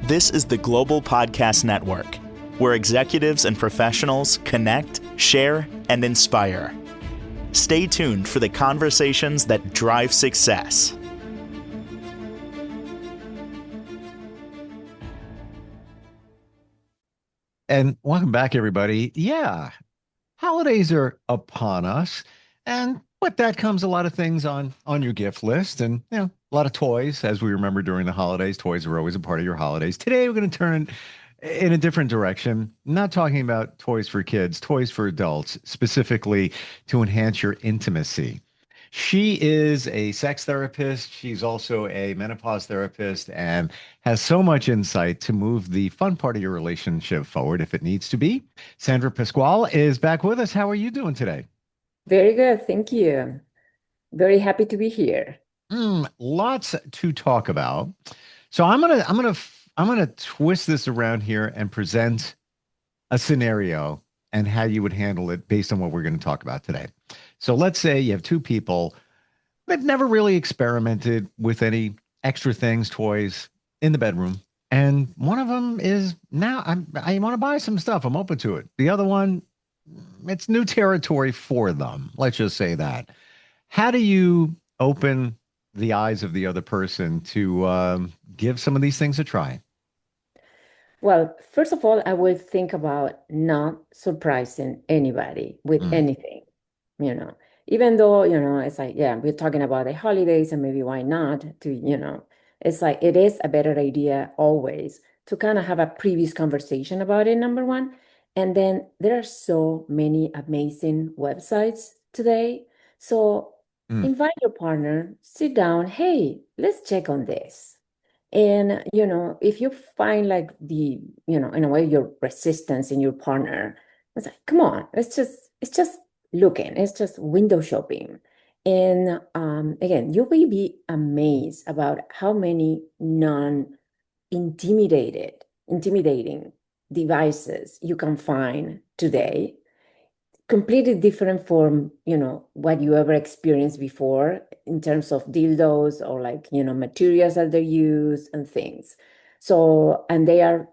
This is the Global Podcast Network, where executives and professionals connect, share, and inspire. Stay tuned for the conversations that drive success. And welcome back, everybody. Yeah, holidays are upon us, and with that comes a lot of things on your gift list, and a lot of toys. As we remember during the holidays, toys are always a part of your holidays. Today, we're going to turn in a different direction. Not talking about toys for kids, toys for adults, specifically to enhance your intimacy. She is a sex therapist. She's also a menopause therapist and has so much insight to move the fun part of your relationship forward if it needs to be. Sandra Pascual is back with us. How are you doing today? Very good. Thank you. Very happy to be here. Lots to talk about. So I'm gonna twist this around here and present a scenario and how you would handle it based on what we're going to talk about today. So let's say you have two people. They've never really experimented with any extra things, toys in the bedroom. And one of them is now I want to buy some stuff. I'm open to it. The other one, it's new territory for them. Let's just say that. How do you open the eyes of the other person to give some of these things a try? Well, first of all, I will think about not surprising anybody with Mm, anything, you know, even though, it's like, yeah, we're talking about the holidays and maybe why not it's like it is a better idea always to kind of have a previous conversation about it, number one. And then there are so many amazing websites today. So mm, invite your partner, sit down, hey, let's check on this. And, if you find like in a way, your resistance in your partner, it's like, come on, it's just looking, it's just window shopping. And again, you will be amazed about how many intimidating devices you can find today, completely different from what you ever experienced before in terms of dildos or like materials that they use and things. So, and they are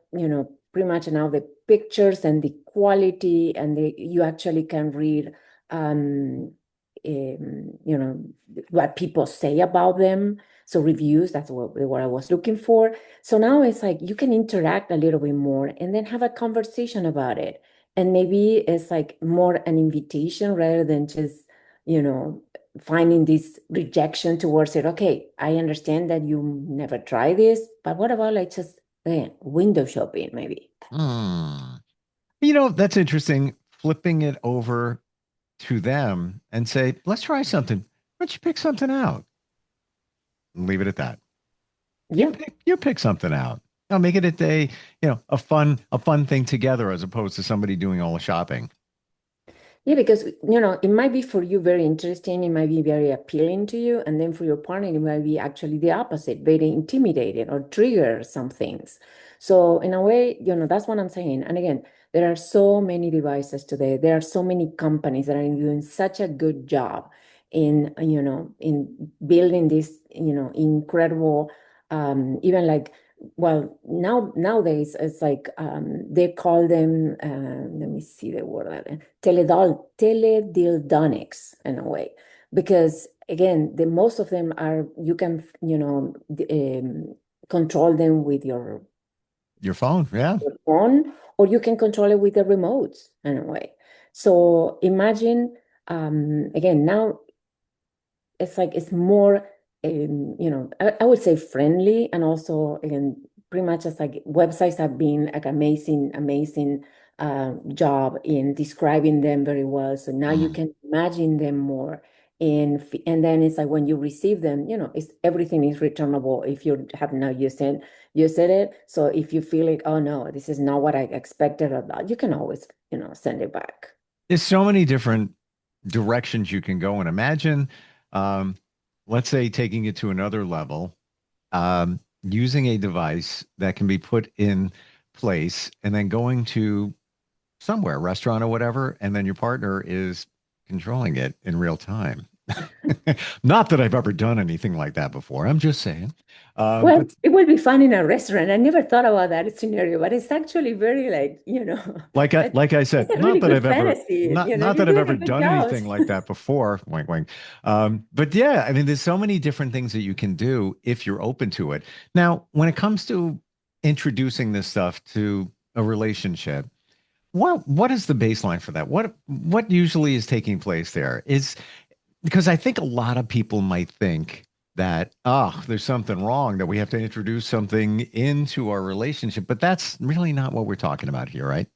pretty much now the pictures and the quality, and you actually can read what people say about them. So reviews, that's what I was looking for. So now it's like you can interact a little bit more and then have a conversation about it. And maybe it's like more an invitation rather than just, you know, finding this rejection towards it. Okay, I understand that you never try this, but what about like just window shopping, maybe? mm. That's interesting. Flipping it over to them and say, let's try something. Why don't you pick something out? And leave it at that. You Yeah. pick something out. Now make it a day, a fun thing together as opposed to somebody doing all the shopping. Yeah, because it might be for you very interesting, it might be very appealing to you, and then for your partner, it might be actually the opposite, very intimidating or trigger some things. So in a way, that's what I'm saying. And again, there are so many devices today. There are so many companies that are doing such a good job in building this, incredible, even like well, nowadays it's like they call them. Let me see the word. Teledildonics in a way, because again, the most of them are you can control them with Your phone, yeah. your phone, or you can control it with the remotes in a way. So imagine again now it's like it's more I would say friendly, and also again pretty much it's like websites have been like amazing job in describing them very well, so now you Mm. can imagine them more. And then it's like when you receive them, it's everything is returnable if you have not used it. So if you feel like, oh no, this is not what I expected or that, you can always send it back. There's so many different directions you can go. And imagine, um, let's say, taking it to another level, using a device that can be put in place and then going to somewhere, restaurant or whatever, and then your partner is controlling it in real time. Not that I've ever done anything like that before. I'm just saying. Well, But it would be fun in a restaurant. I never thought about that scenario, but it's actually very like, like I it's said, a really not that good I've ever fantasy. not You're that I've doing a ever good done job. anything like that before. Wink, wink. But yeah, I mean, there's so many different things that you can do if you're open to it. Now, when it comes to introducing this stuff to a relationship, what is the baseline for that? What usually is taking place there? Is because I think a lot of people might think that, oh, there's something wrong, that we have to introduce something into our relationship, but that's really not what we're talking about here, right?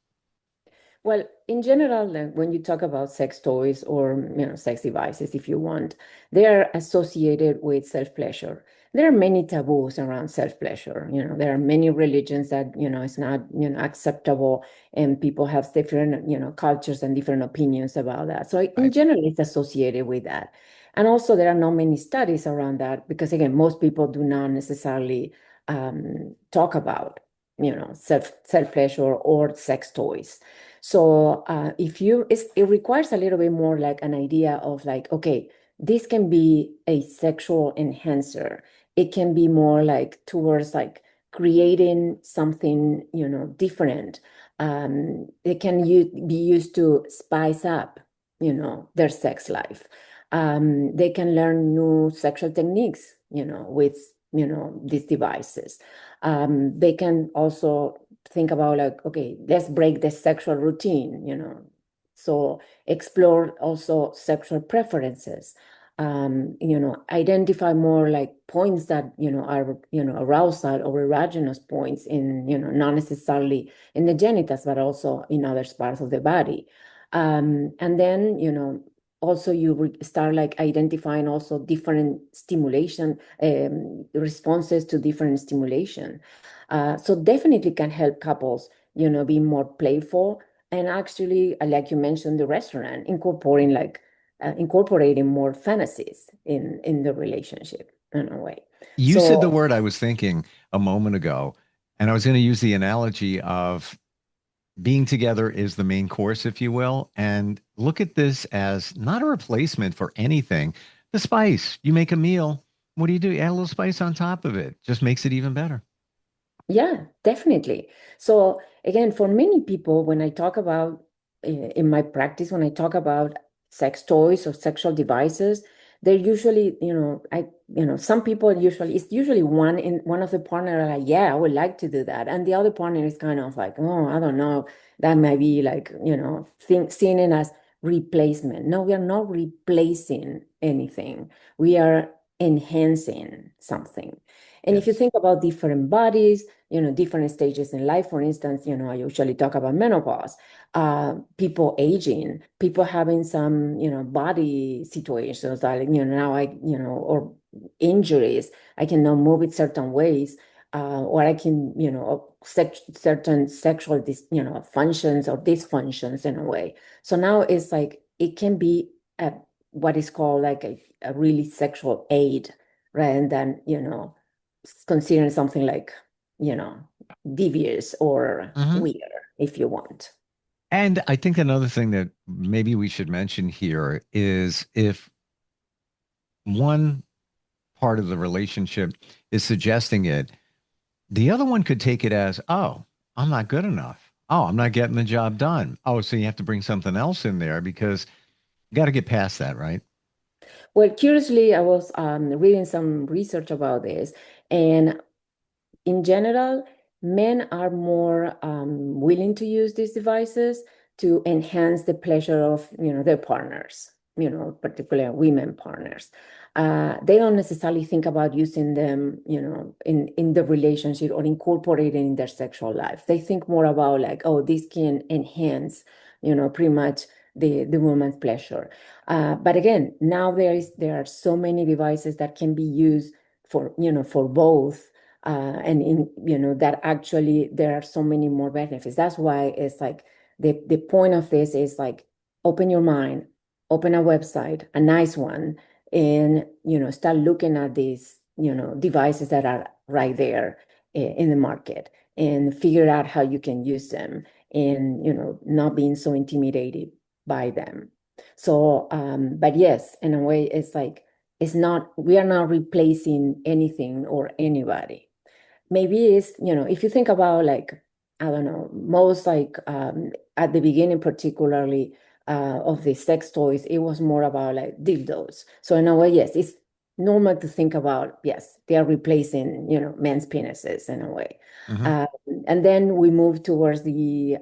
Well, in general, like, when you talk about sex toys or sex devices, if you want, they are associated with self-pleasure. There are many taboos around self-pleasure. There are many religions that it's not acceptable, and people have different cultures and different opinions about that. So in Right. general, it's associated with that. And also, there are not many studies around that because again, most people do not necessarily talk about self-pleasure or sex toys. So it requires a little bit more like an idea of like, okay, this can be a sexual enhancer. It can be more like towards like creating something, different. It can be used to spice up, their sex life. They can learn new sexual techniques, with, these devices. They can also think about like, okay, let's break the sexual routine, So explore also sexual preferences. Identify more like points that, are, arousal or erogenous points in, not necessarily in the genitals, but also in other parts of the body. And then, also you start like identifying also different stimulation responses to different stimulation. So definitely can help couples, be more playful and actually, like you mentioned, the restaurant, incorporating more fantasies in the relationship in a way. You said the So word I was thinking a moment ago, and I was going to use the analogy of being together is the main course, if you will, and look at this as not a replacement for anything. The spice, you make a meal. What do? You add a little spice on top of it. Just makes it even better. yeah, definitely. So again, for many people, when I talk about in my practice, when I talk about sex toys or sexual devices, they're usually, some people usually it's usually one of the partner are like, yeah, I would like to do that, and the other partner is kind of like, oh, I don't know, that might be like, seen it as replacement. No, we are not replacing anything. We are enhancing something. And if you Yes. think about different bodies, different stages in life. For instance, I usually talk about menopause, people aging, people having some, body situations that, now or injuries, I cannot move it certain ways, or I can, certain sexual, functions or dysfunctions in a way. So now it's like, it can be what is called like a really sexual aid rather than, considering something like you know, devious or Hmm. weird, if you want. And I think another thing that maybe we should mention here is if one part of the relationship is suggesting it, the other one could take it as, oh, I'm not good enough. Oh, I'm not getting the job done. Oh, so you have to bring something else in there because you got to get past that, right? Well, curiously, I was reading some research about this, and in general, men are more willing to use these devices to enhance the pleasure of their partners, particularly women partners. They don't necessarily think about using them, in the relationship or incorporating in their sexual life. They think more about like, oh, this can enhance, pretty much the woman's pleasure. But again, now there are so many devices that can be used for both, and in that actually there are so many more benefits. That's why it's like the point of this is like, open your mind, open a website, a nice one, and start looking at these devices that are right there in the market, and figure out how you can use them, and not being so intimidated by them. So, but yes, in a way, it's like we are not replacing anything or anybody. Maybe it's, if you think about like, I don't know, most like at the beginning, particularly of the sex toys, it was more about like dildos. So in a way, yes, it's normal to think about, yes, they are replacing, men's penises in a way. Mhm. Uh, and then we moved towards the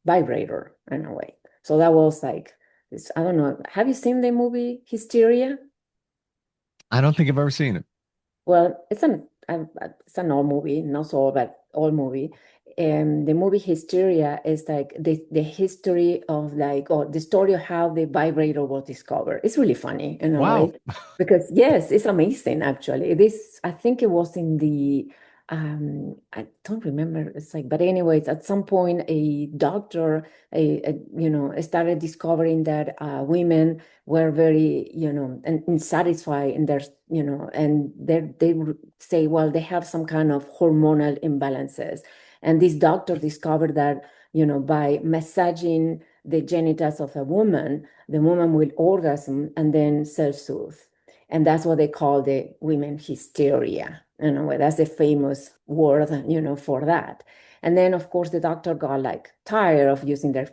vibrator in a way. So that was like, I don't know. Have you seen the movie Hysteria? I don't think I've ever seen it. Well, it's an old movie, not so old, but old movie. The movie Hysteria is like the history of like, or the story of how the vibrator was discovered. It's really funny in a Wow. way because yes, it's amazing actually. This I think it was in the I don't remember. It's like, but anyways, at some point, a doctor, started discovering that women were very, and satisfied in their, and they would say, well, they have some kind of hormonal imbalances. And this doctor discovered that, by massaging the genitals of a woman, the woman will orgasm and then self-soothe. And that's what they call the women hysteria. That's a famous word, for that. And then, of course, the doctor got like tired of using their,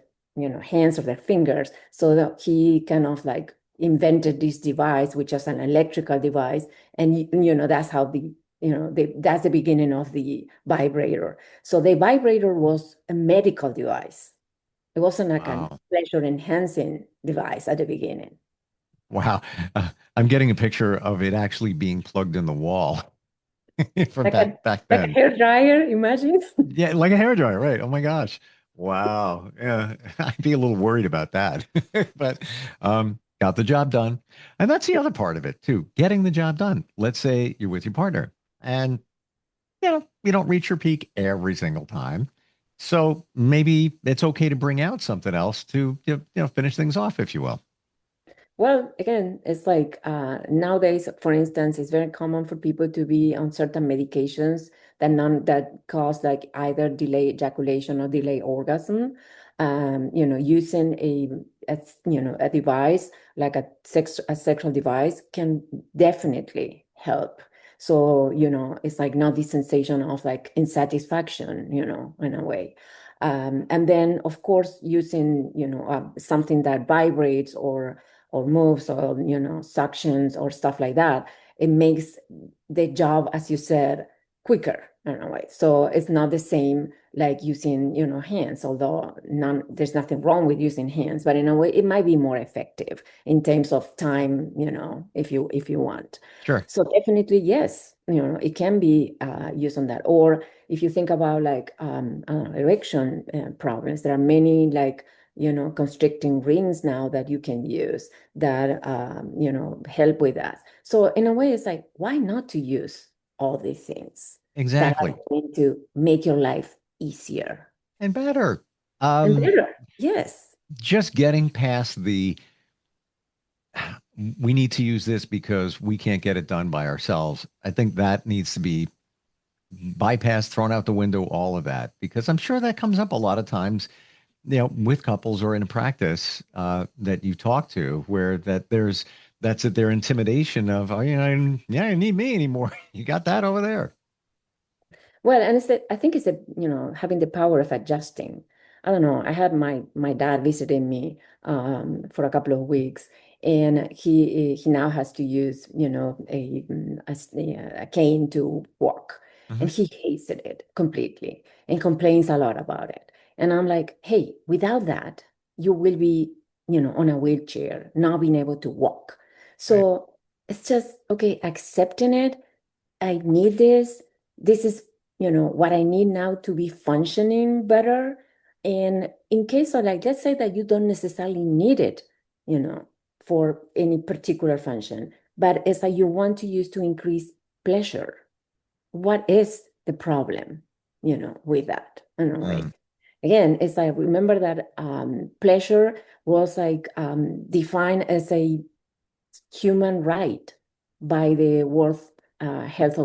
hands or their fingers. So that he kind of like invented this device, which is an electrical device. And, that's how that's the beginning of the vibrator. So the vibrator was a medical device. It wasn't like a Wow. pleasure enhancing device at the beginning. Wow. I'm getting a picture of it actually being plugged in the wall from Like a back like a then. hair dryer, imagine. Yeah, like a hairdryer, right? Oh my gosh. Wow. Yeah, I'd be a little worried about that. But got the job done. And that's the other part of it too, getting the job done. Let's say you're with your partner and you don't reach your peak every single time. So maybe it's okay to bring out something else to finish things off, if you will. Well, again, it's like nowadays, for instance, it's very common for people to be on certain medications that cause like either delay ejaculation or delay orgasm. Using a device like a sexual device can definitely help. So, it's like not the sensation of like insatisfaction, in a way. And then, of course, using, something that vibrates or moves or suctions or stuff like that, it makes the job, as you said, quicker in a way. So it's not the same like using hands, although there's nothing wrong with using hands, but in a way it might be more effective in terms of time, if you want. Sure. So definitely yes, it can be used on that. Or if you think about like erection problems, there are many like constricting rings now that you can use that help with that. So in a way, it's like, why not to use all these things that are Exactly. going to make your life easier And better. and Um, better? Yes. just getting past the we need to use this because we can't get it done by ourselves. I think that needs to be bypassed, thrown out the window, all of that, because I'm sure that comes up a lot of times, with couples or in a practice that you talk to, where that's their intimidation of, oh, yeah, you need me anymore. You got that over there. Well, and I think it's having the power of adjusting. I don't know. I had my dad visiting me for a couple of weeks, and he now has to use a cane to walk, and Hmm. he hates it completely and complains a lot about it. And I'm like, hey, without that, you will be on a wheelchair, not being able to walk. Right. So it's just okay, accepting it. I need this. This is, what I need now to be functioning better. And in case of like, let's say that you don't necessarily need it, for any particular function, but it's like you want to use to increase pleasure. What is the problem, with that in a way? Mm, Again, it's like remember that pleasure was like defined as a human right by the World Health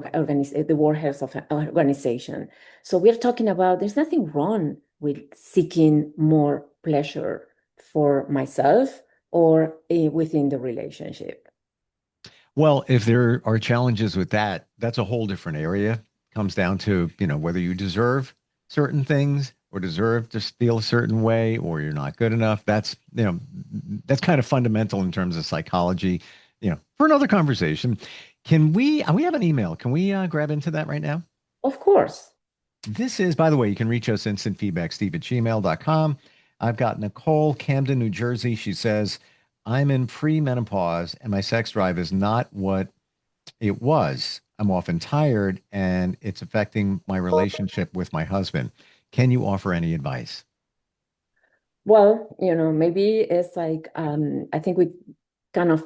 Organization. So we're talking about there's nothing wrong with seeking more pleasure for myself or within the relationship. Well, if there are challenges with that, that's a whole different area. Comes down to, whether you deserve certain things or deserve to feel a certain way or you're not good enough. That's kind of fundamental in terms of psychology, for another conversation. We have an email. Can we grab into that right now? Of course. This is, by the way, you can reach us instant feedback, steve@gmail.com. I've got Nicole, Camden, New Jersey. She says, I'm in pre-menopause and my sex drive is not what it was. I'm often tired and it's affecting my relationship with my husband. Can you offer any advice? Well, maybe it's like I think we kind of,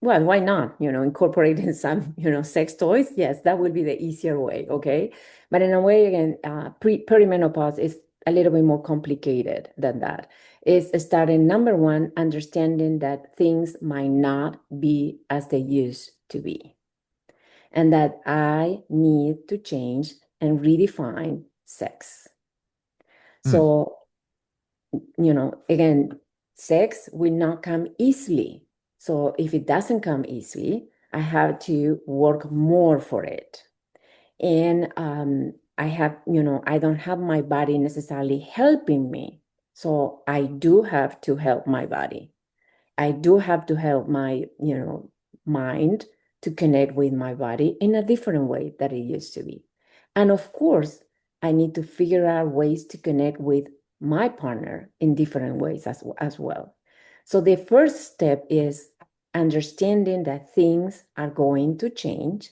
well, why not? Incorporating some, sex toys. Yes, that would be the easier way. Okay. But in a way, again, perimenopause is a little bit more complicated than that. It's starting, number one, understanding that things might not be as they used to be, and that I need to change and redefine sex. Hmm. So, again, sex will not come easily. So if it doesn't come easily, I have to work more for it. And I don't have my body necessarily helping me. So I do have to help my body. I do have to help my, mind to connect with my body in a different way that it used to be. And of course, I need to figure out ways to connect with my partner in different ways as well. So the first step is understanding that things are going to change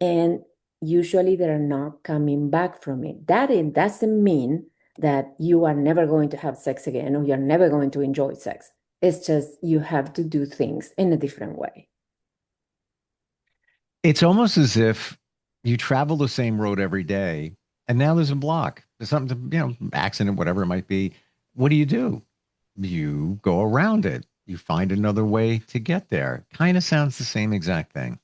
and usually they're not coming back from it. That it doesn't mean that you are never going to have sex again or you're never going to enjoy sex. It's just you have to do things in a different way. It's almost as if you travel the same road every day and now there's a block. There's something, accident, whatever it might be. What do? You go around it. You find another way to get there. Kind of sounds the same exact thing.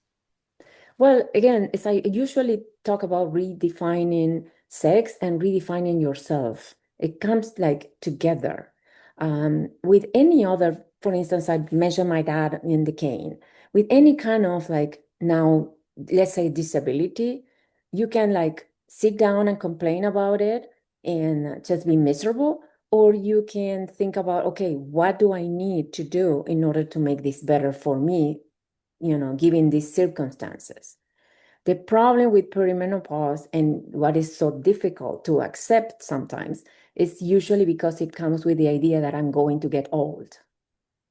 Well, again, it's I usually talk about redefining sex and redefining yourself. It comes like together. With any other, for instance, I mentioned my dad in the cane. With any kind of like now, let's say disability, you can like sit down and complain about it and just be miserable, or you can think about, okay, what do I need to do in order to make this better for me, given these circumstances. The problem with perimenopause and what is so difficult to accept sometimes is usually because it comes with the idea that I'm going to get old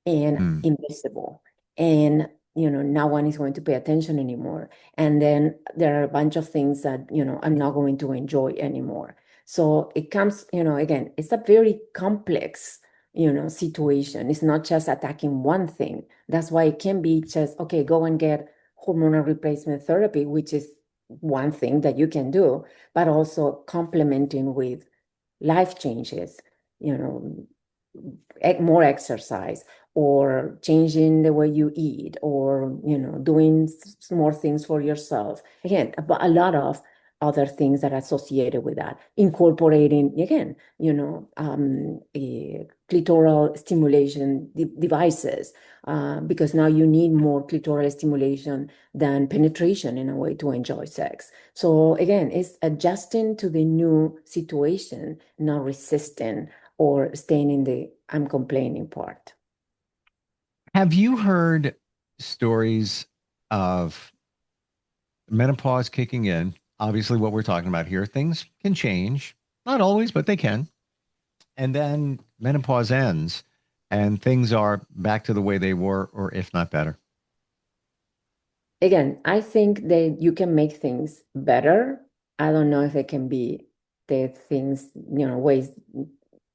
and Hmm. invisible. And, no one is going to pay attention anymore. And then there are a bunch of things that, I'm not going to enjoy anymore. So it comes, again, it's a very complex, situation. It's not just attacking one thing. That's why it can be just, okay, go and get hormonal replacement therapy, which is one thing that you can do, but also complementing with life changes, you know, more exercise or changing the way you eat or, doing more things for yourself. Again, a lot of other things that are associated with that, incorporating, again, clitoral stimulation devices, because now you need more clitoral stimulation than penetration in a way to enjoy sex. So again, it's adjusting to the new situation, not resisting or staying in the I'm complaining part. Have you heard stories of menopause kicking in? Obviously, what we're talking about here, things can change. Not always, but they can. And then menopause ends and things are back to the way they were, or if not better, Again, I think that you can make things better. I don't know if it can be the things, ways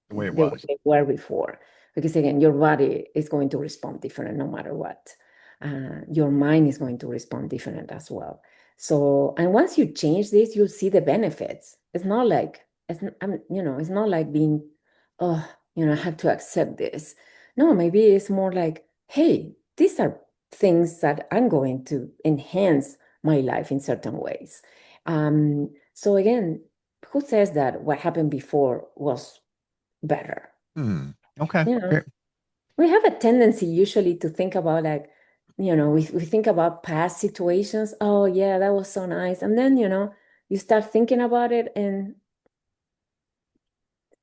the way it the way was. they were before. Because again, your body is going to respond different no matter what. Your mind is going to respond different as well. So, and once you change this, you'll see the benefits. It's not like it's not like being, oh, I have to accept this. No, maybe it's more like, hey, these are things that I'm going to enhance my life in certain ways. So again, who says that what happened before was better? Hmm. Okay. You know, Fair. We have a tendency usually to think about like, we think about past situations. Oh yeah, that was so nice. And then, you start thinking about it and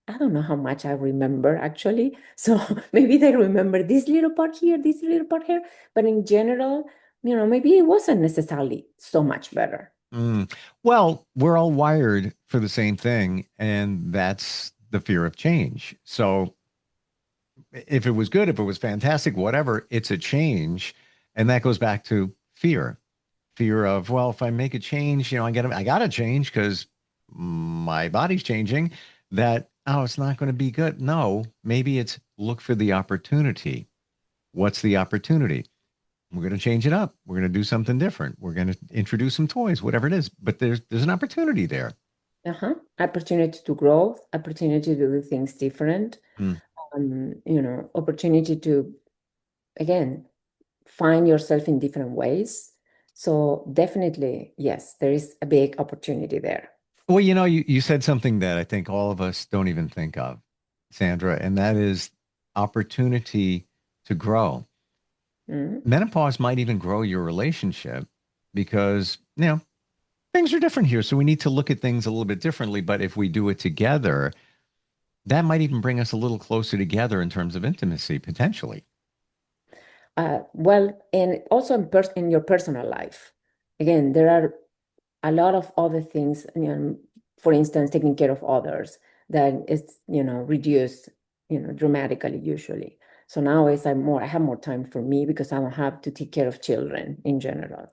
I don't know how much I remember actually. So maybe they remember this little part here, this little part here. But in general, maybe it wasn't necessarily so much better. Mm. Well, we're all wired for the same thing, and that's the fear of change. So if it was good, if it was fantastic, whatever, it's a change. And that goes back to fear. Fear of, well, if I make a change, I gotta change because my body's changing. That, oh, it's not going to be good. No, maybe it's look for the opportunity. What's the opportunity? We're going to change it up. We're going to do something different. We're going to introduce some toys, whatever it is. But there's an opportunity there. Opportunity to grow, opportunity to do things different, Mm. opportunity to, again, find yourself in different ways. So definitely, yes, there is a big opportunity there. Well, you said something that I think all of us don't even think of, Sandra, and that is opportunity to grow. Mm. Menopause might even grow your relationship because, things are different here. So we need to look at things a little bit differently. But if we do it together, that might even bring us a little closer together in terms of intimacy, potentially. Well, and also in your personal life. Again, there are a lot of other things, for instance, taking care of others that is, reduced, dramatically usually. So now I have more time for me because I don't have to take care of children in general.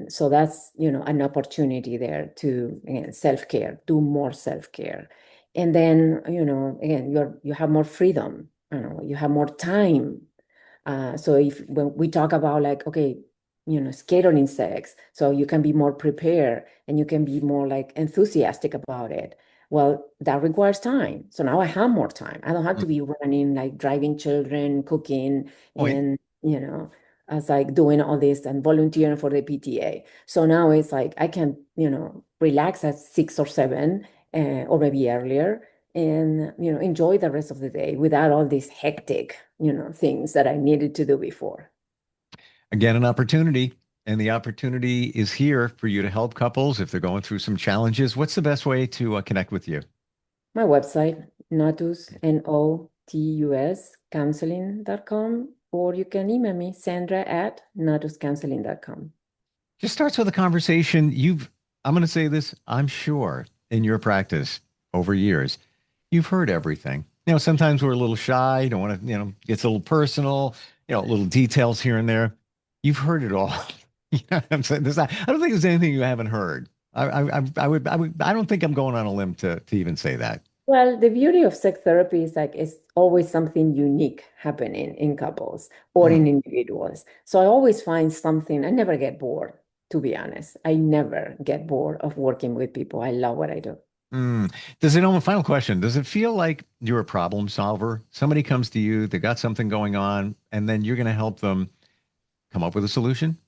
So that's, an opportunity there to, again, self-care, do more self-care. And then, again, you have more freedom, you have more time. So when we talk about like, okay, scheduling sex, so you can be more prepared and you can be more like enthusiastic about it. Well, that requires time. So now I have more time. I don't have Mm. to be running, like driving children, cooking, Point. and, as like doing all this and volunteering for the PTA. So now it's like I can, relax at 6 or 7, or maybe earlier, and enjoy the rest of the day without all these hectic things that I needed to do before. Again, an opportunity. And the opportunity is here for you to help couples if they're going through some challenges. What's the best way to connect with you? My website, Notus, Notus, counseling.com, or you can email me, Sandra at notuscounseling.com. Just starts with a conversation. I'm going to say this, I'm sure in your practice over years, you've heard everything. Sometimes we're a little shy, don't want to, gets a little personal, little details here and there. You've heard it all. You know what I'm saying? I don't think there's anything you haven't heard. I don't think I'm going on a limb to even say that. Well, the beauty of sex therapy is like it's always something unique happening in couples or Mm. in individuals. So I always find something. I never get bored, to be honest. I never get bored of working with people. I love what I do. Mm. Final question, does it feel like you're a problem solver? Somebody comes to you, they got something going on, and then you're going to help them come up with a solution?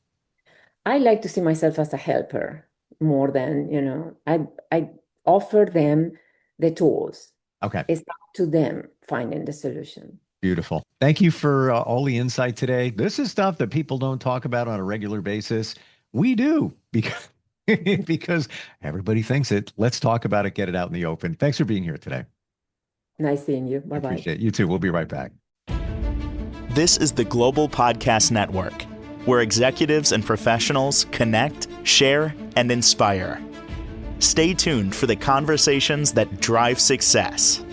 I like to see myself as a helper more than, I offer them the tools. Okay. It's up to them finding the solution. Beautiful. Thank you for all the insight today. This is stuff that people don't talk about on a regular basis. We do because because everybody thinks it. Let's talk about it, get it out in the open. Thanks for being here today. Nice seeing you. I Bye-bye. appreciate it. You too. We'll be right back. This is the Global Podcast Network, where executives and professionals connect, share, and inspire. Stay tuned for the conversations that drive success.